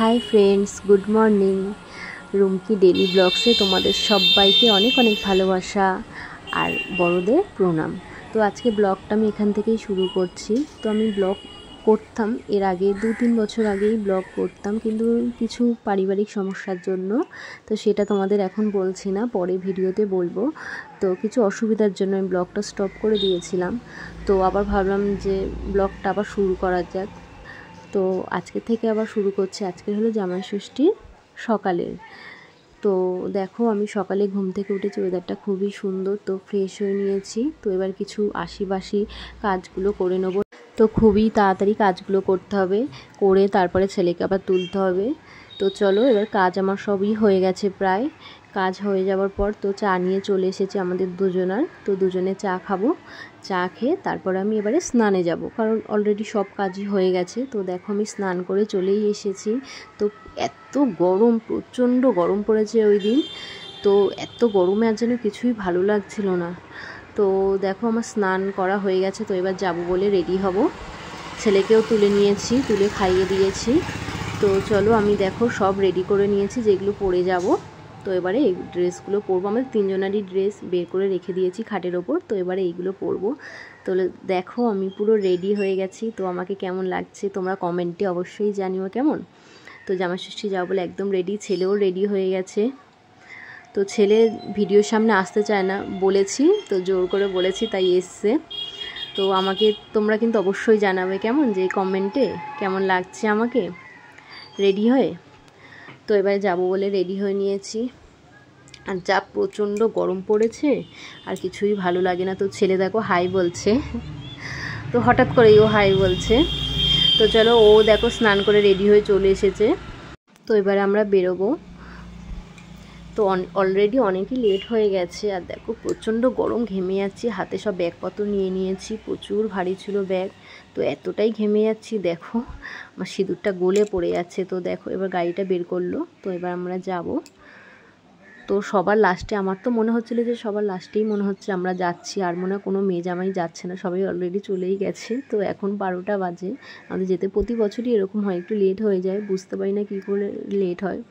High friends, good morning. Rumki daily ব্লগসে তোমাদের সবাইকে অনেক অনেক ভালোবাসা আর বড়দের প্রণাম। তো আজকে ব্লগটা আমি এখান থেকেই শুরু করছি। তো আমি ব্লগ করতাম এর আগে 2-3 বছর আগেই ব্লগ করতাম, কিন্তু কিছু পারিবারিক সমস্যার জন্য তো সেটা তোমাদের এখন বলছি না, পরে ভিডিওতে বলবো। তো কিছু অসুবিধার জন্য আমি ব্লগটা স্টপ করে দিয়েছিলাম। তো আবার ভাবলাম যে ব্লগটা আবার শুরু করা যাক। তো আজকে থেকে আবার শুরু করছি। আজকে হলো জামাই ষষ্ঠীর সকালের। তো দেখো আমি সকালে ঘুম থেকে উঠেছি, ওয়েদারটা খুবই সুন্দর। তো ফ্রেশ হয়ে নিয়েছি। তো এবার কিছু আশিবাসি কাজগুলো করে নেবো। তো খুবই তাড়াতাড়ি কাজগুলো করতে হবে, করে তারপরে ছেলেকে আবার তুলতে হবে। তো চলো, এবার কাজ আমার সবই হয়ে গেছে প্রায়। কাজ হয়ে যাওয়ার পর তো চা নিয়ে চলে এসেছি আমাদের দুজনার। তো দুজনে চা খাবো। চা খেয়ে তারপর আমি এবারে স্নানে যাব, কারণ অলরেডি সব কাজই হয়ে গেছে। তো দেখো আমি স্নান করে চলেই এসেছি। তো এত গরম, প্রচণ্ড গরম পড়েছে ওই দিন। তো এত গরমে আর যেন কিছুই ভালো লাগছিল না। তো দেখো আমার স্নান করা হয়ে গেছে। তো এবার যাব বলে রেডি হব। ছেলেকেও তুলে নিয়েছি, তুলে খাইয়ে দিয়েছি। তো চলো, আমি দেখো সব রেডি করে নিয়েছি যেগুলো পরে যাব। তো এবারে এই ড্রেসগুলো পরবো। আমাদের তিনজনারই ড্রেস বের করে রেখে দিয়েছি খাটের ওপর। তো এবারে এইগুলো পরবো। তো দেখো আমি পুরো রেডি হয়ে গেছি। তো আমাকে কেমন লাগছে তোমরা কমেন্টে অবশ্যই জানিও কেমন। তো জামাই ষষ্ঠী যাবো বলে একদম রেডি। ছেলেও রেডি হয়ে গেছে। তো ছেলে ভিডিওর সামনে আসতে চায় না, বলেছি তো জোর করে বলেছি তাই এসছে। তো আমাকে তোমরা কিন্তু অবশ্যই জানাবে কেমন, যে কমেন্টে কেমন লাগছে আমাকে রেডি হয়ে। তো এবারে যাব বলে রেডি হয়ে নিয়েছি। আর যা প্রচণ্ড গরম পড়েছে, আর কিছুই ভালো লাগে না। তো ছেলে দেখো হাই বলছে, তো হঠাৎ করেই ও হাই বলছে। তো চলো, ও দেখো স্নান করে রেডি হয়ে চলে এসেছে। তো এবারে আমরা বেরোবো। তো অলরেডি অনেকই লেট হয়ে গেছে। আর দেখো প্রচণ্ড গরম, ঘেমে যাচ্ছি। হাতে সব ব্যাগপত্র নিয়ে নিয়েছি, প্রচুর ভারী ছিল ব্যাগ। তো এতটাই ঘেমে যাচ্ছি, দেখো আমার সিঁদুরটা গলে পড়ে যাচ্ছে। তো দেখো এবার গাড়িটা বের করলো। তো এবার আমরা যাব। তো সবার লাস্টে, আমার তো মনে হচ্ছিলো যে সবার লাস্টেই মনে হচ্ছে আমরা যাচ্ছি, আর মনে হয় কোনো মেয়ে জামাই যাচ্ছে না, সবাই অলরেডি চলেই গেছে। তো এখন 12টা বাজে। আমাদের যেতে প্রতি বছরই এরকম হয়, একটু লেট হয়ে যায়, বুঝতে পারি না কী করে লেট হয়।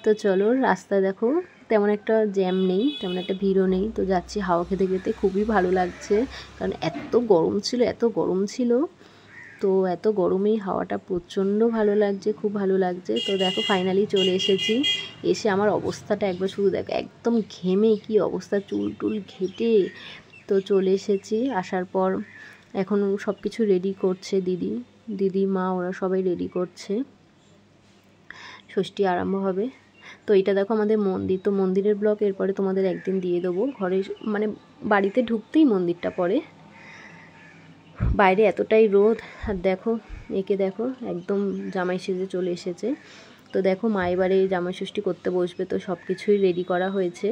তো চলো, রাস্তা দেখো তেমন একটা জ্যাম নেই, তেমন একটা ভিড়ও নেই। তো যাচ্ছি হাওয়া খেতে খেতে, খুবই ভালো লাগছে। কারণ এত গরম ছিল, এত গরম ছিল। তো এত গরমেই হাওয়াটা প্রচণ্ড ভালো লাগছে, খুব ভালো লাগছে। তো দেখো ফাইনালি চলে এসেছি। এসে আমার অবস্থাটা একবার শুধু দেখো, একদম ঘেমে কি অবস্থা, চুল টুল ঘেটে। তো চলে এসেছি। আসার পর এখন সব কিছু রেডি করছে দিদি মা, ওরা সবাই রেডি করছে। ষষ্ঠী আরম্ভ হবে। তো এটা দেখো আমাদের মন্দির। তো মন্দিরের ব্লগ এরপরে তোমাদের একদিন দিয়ে দেবো। ঘরে মানে বাড়িতে ঢুকতেই মন্দিরটা পড়ে। বাইরে এতটাই রোদ। আর দেখো একে দেখো একদম জামাই সেজে চলে এসেছে। তো দেখো মা এবারে জামাই ষষ্ঠী করতে বসবে। তো সব কিছুই রেডি করা হয়েছে,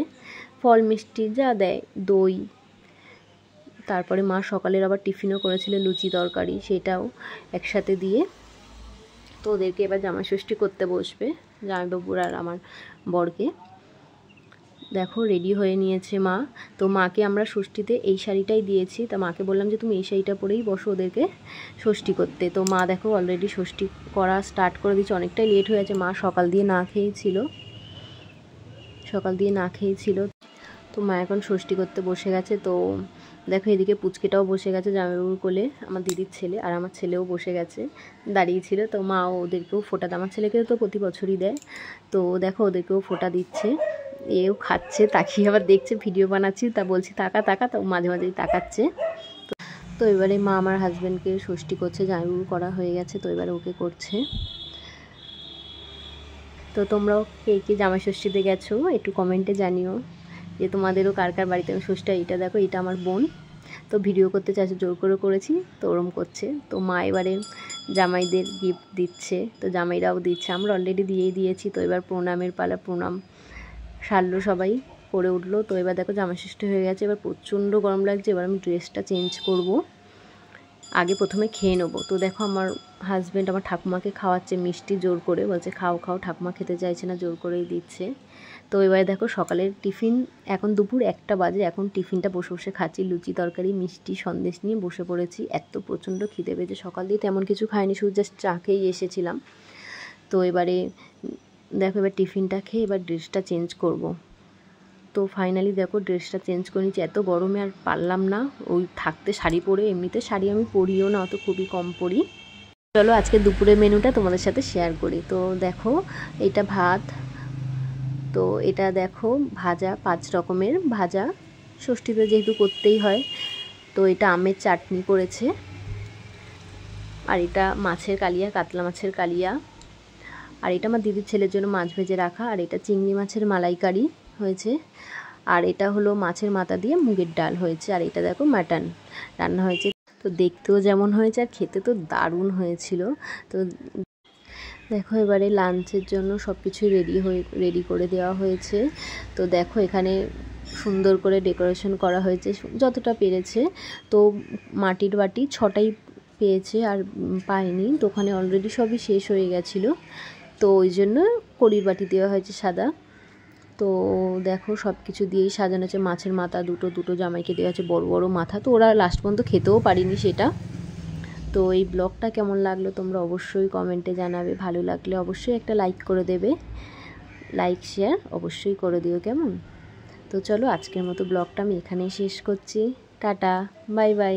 ফল মিষ্টি যা দেয়, দই। তারপরে মা সকালের আবার টিফিনও করেছিল, লুচি তরকারি, সেটাও একসাথে দিয়ে। তো ওদেরকে এবার জামাই ষষ্ঠী করতে বসবে, জামাইবাবুর আর আমার বরকে। দেখো রেডি হয়ে নিয়েছে মা। তো মাকে আমরা ষষ্ঠীতে এই শাড়িটাই দিয়েছি। তা মাকে বললাম যে তুমি এই শাড়িটা পরেই বসো ওদেরকে ষষ্ঠী করতে। তো মা দেখো অলরেডি ষষ্ঠী করা স্টার্ট করে দিচ্ছে। অনেকটাই লেট হয়ে আছে, মা সকাল দিয়ে না খেয়েছিল। তো মা এখন ষষ্ঠী করতে বসে গেছে। তো দেখো এদিকে পুচকেটাও বসে গেছে জামাইবাবুর কোলে, আমার দিদির ছেলে, আর আমার ছেলেও বসে গেছে, দাঁড়িয়েছিল। তো মা ওদেরকেও ফোঁটা দেয়, আমার ছেলেকেও তো প্রতি বছরই দেয়। তো দেখো ওদেরকেও ফোঁটা দিচ্ছে। এও খাচ্ছে, তাকিয়ে আবার দেখছে ভিডিও বানাচ্ছি, তা বলছি তাকা তাকা, তো মাঝে মাঝেই তাকাচ্ছে। তো এবারে মা আমার হাজব্যান্ডকে ষষ্ঠী করছে, জামাইবাবু করা হয়ে গেছে। তো এবারে ওকে করছে। তো তোমরাও কে কে জামাই ষষ্ঠীতে গেছো একটু কমেন্টে জানিও, যে তোমাদেরও কার কার বাড়িতে ষষ্ঠী। এটা দেখো, এটা আমার বোন। তো ভিডিও করতে চাইছে, জোর করে করেছি, তো ওরম করছে। তো মা এবারে জামাইদের গিফট দিচ্ছে। তো জামাইরাও দিচ্ছে, আমরা অলরেডি দিয়েই দিয়েছি। তো এবার প্রণামের পালা, প্রণাম সারলো সবাই, করে উঠলো। তো এবার দেখো জামাই ষষ্ঠী হয়ে গেছে। এবার প্রচণ্ড গরম লাগছে। এবার আমি ড্রেসটা চেঞ্জ করব, আগে প্রথমে খেয়ে নেবো। তো দেখো আমার হাজব্যান্ড আমার ঠাকুমাকে খাওয়াচ্ছে মিষ্টি, জোর করে বলছে খাও খাও, ঠাকুমা খেতে চাইছে না, জোর করেই দিচ্ছে। তো এবারে দেখো সকালের টিফিন, এখন দুপুর 1টা বাজে, এখন টিফিনটা বসে বসে খাচ্ছি। লুচি তরকারি মিষ্টি সন্দেশ নিয়ে বসে পড়েছি। এত প্রচণ্ড খিদে পেয়েছে, সকাল দিয়ে তেমন কিছু খাইনি, শুধু জাস্ট চা খেয়েই এসেছিলাম। তো এবারে দেখো এবার টিফিনটা খেয়ে এবার ড্রেসটা চেঞ্জ করব। তো ফাইনালি দেখো ড্রেসটা চেঞ্জ করে নিচ্ছি, এত গরমে আর পারলাম না ওই থাকতে শাড়ি পরে, এমনিতে শাড়ি আমি পরিও না, অত খুবই কম পরি। চলো আজকে দুপুরের মেনুটা তোমাদের সাথে শেয়ার করি। তো দেখো এটা ভাত, তো এটা দেখো ভাজা, 5 রকমের ভাজা, ষষ্ঠীতে যেহেতু করতেই হয়। তো এটা আমের চাটনি করেছে, আর এটা মাছের কালিয়া, কাতলা মাছের কালিয়া, আর এটা আমার দিদির ছেলের জন্য মাছ ভেজে রাখা, আর এটা চিংড়ি মাছের মালাইকারি হয়েছে, আর এটা হলো মাছের মাথা দিয়ে মুগের ডাল হয়েছে, আর এটা দেখো মাটন রান্না হয়েছে। তো দেখতেও যেমন হয়েছে আর খেতে তো দারুণ হয়েছিল। তো দেখো এবারে লাঞ্চের জন্য সব কিছু রেডি করে দেওয়া হয়েছে। তো দেখো এখানে সুন্দর করে ডেকোরেশন করা হয়েছে যতটা পেরেছে। তো মাটির বাটি 6টাই পেয়েছে, আর পায়নি, তো ওখানে অলরেডি সবই শেষ হয়ে গেছিলো, তো ওই জন্য কড়ির বাটি দেওয়া হয়েছে সাদা। তো দেখো সব কিছু দিয়েই সাজানো আছে, মাছের মাথা দুটো জামাইকে দেওয়া আছে বড় বড় মাথা, তো ওরা লাস্ট পর্যন্ত খেতেও পারিনি সেটা। তো এই ব্লগটা কেমন লাগলো তোমরা অবশ্যই কমেন্টে জানাবে, ভালো লাগলে অবশ্যই একটা লাইক করে দেবে, লাইক শেয়ার অবশ্যই করে দিও কেমন। তো চলো আজকের মতো ব্লগটা আমি এখানেই শেষ করছি, টাটা বাই বাই।